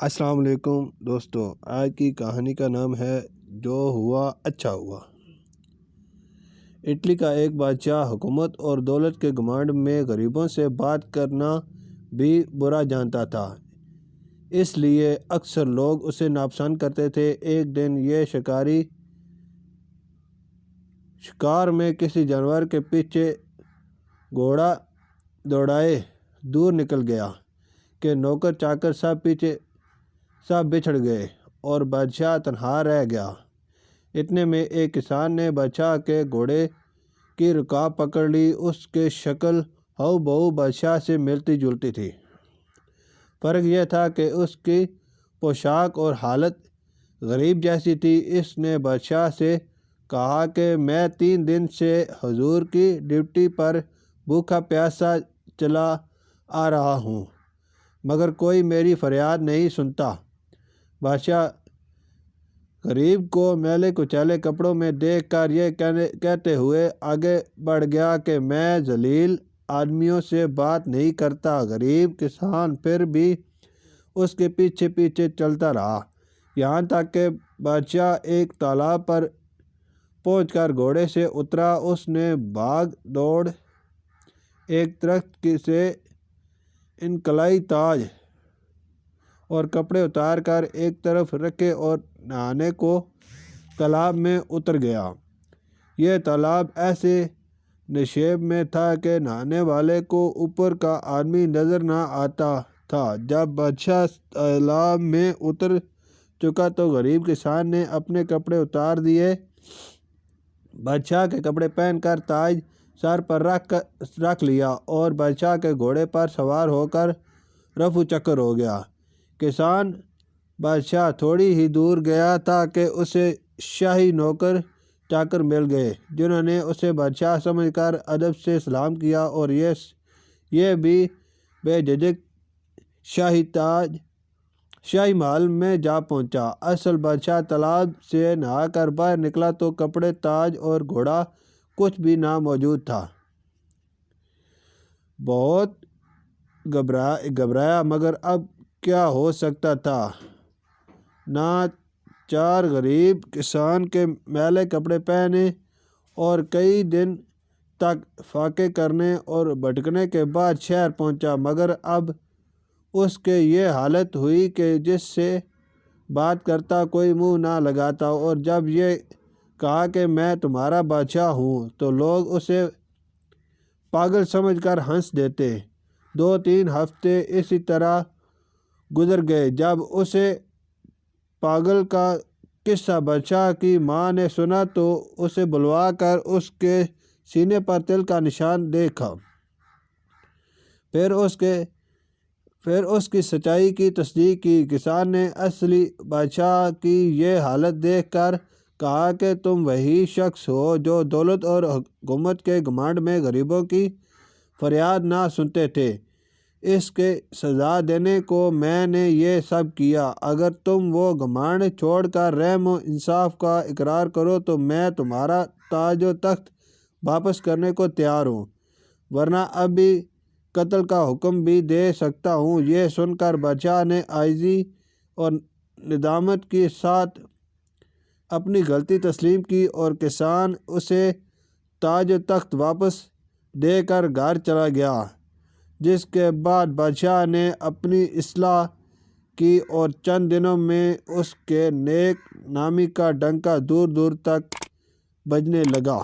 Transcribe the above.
السلام علیکم دوستو، آج کی کہانی کا نام ہے جو ہوا اچھا ہوا۔ اٹلی کا ایک بادشاہ حکومت اور دولت کے گھمنڈ میں غریبوں سے بات کرنا بھی برا جانتا تھا، اس لیے اکثر لوگ اسے ناپسند کرتے تھے۔ ایک دن یہ شکاری شکار میں کسی جانور کے پیچھے گھوڑا دوڑائے دور نکل گیا کہ نوکر چاکر سب بچھڑ گئے اور بادشاہ تنہا رہ گیا۔ اتنے میں ایک کسان نے بادشاہ کے گھوڑے کی رکاب پکڑ لی۔ اس کی شکل ہو بہو بادشاہ سے ملتی جلتی تھی، فرق یہ تھا کہ اس کی پوشاک اور حالت غریب جیسی تھی۔ اس نے بادشاہ سے کہا کہ میں 3 دن سے حضور کی ڈیوٹی پر بھوکا پیاسا چلا آ رہا ہوں، مگر کوئی میری فریاد نہیں سنتا۔ بادشاہ غریب کو میلے کچیلے کپڑوں میں دیکھ کر یہ کہتے ہوئے آگے بڑھ گیا کہ میں ذلیل آدمیوں سے بات نہیں کرتا۔ غریب کسان پھر بھی اس کے پیچھے پیچھے چلتا رہا، یہاں تک کہ بادشاہ ایک تالاب پر پہنچ کر گھوڑے سے اترا۔ اس نے بھاگ دوڑ ایک درخت سے انکلائی تاج اور کپڑے اتار کر ایک طرف رکھے اور نہانے کو تالاب میں اتر گیا۔ یہ تالاب ایسے نشیب میں تھا کہ نہانے والے کو اوپر کا آدمی نظر نہ آتا تھا۔ جب بادشاہ تالاب میں اتر چکا تو غریب کسان نے اپنے کپڑے اتار دیے۔ بادشاہ کے کپڑے پہن کر تاج سر پر رکھ لیا اور بادشاہ کے گھوڑے پر سوار ہو کر رفو چکر ہو گیا۔ کسان بادشاہ تھوڑی ہی دور گیا تھا کہ اسے شاہی نوکر چاکر مل گئے، جنہوں نے اسے بادشاہ سمجھ کر ادب سے سلام کیا اور یہ بھی بے جھجک شاہی محل میں جا پہنچا۔ اصل بادشاہ تالاب سے نہا کر باہر نکلا تو کپڑے، تاج اور گھوڑا کچھ بھی نہ موجود تھا۔ بہت گھبرایا، مگر اب کیا ہو سکتا تھا؟ ناچار غریب کسان کے میلے کپڑے پہنے اور کئی دن تک فاقے کرنے اور بھٹکنے کے بعد شہر پہنچا، مگر اب اس کی یہ حالت ہوئی کہ جس سے بات کرتا کوئی منہ نہ لگاتا، اور جب یہ کہا کہ میں تمہارا بادشاہ ہوں تو لوگ اسے پاگل سمجھ کر ہنس دیتے۔ 2-3 ہفتے اسی طرح گزر گئے۔ جب اسے پاگل کا قصہ بادشاہ کی ماں نے سنا تو اسے بلوا کر اس کے سینے پر تل کا نشان دیکھا۔ پھر اس کی سچائی کی تصدیق کی۔ کسان نے اصلی بادشاہ کی یہ حالت دیکھ کر کہا کہ تم وہی شخص ہو جو دولت اور حکومت کے گھمنڈ میں غریبوں کی فریاد نہ سنتے تھے۔ اس کی سزا دینے کو میں نے یہ سب کیا۔ اگر تم وہ گھمنڈ چھوڑ کر رحم و انصاف کا اقرار کرو تو میں تمہارا تاج و تخت واپس کرنے کو تیار ہوں، ورنہ ابھی قتل کا حکم بھی دے سکتا ہوں۔ یہ سن کر بادشاہ نے عاجزی اور ندامت کے ساتھ اپنی غلطی تسلیم کی اور کسان اسے تاج و تخت واپس دے کر گھر چلا گیا، جس کے بعد بادشاہ نے اپنی اصلاح کی اور چند دنوں میں اس کے نیک نامی کا ڈنکا دور دور تک بجنے لگا۔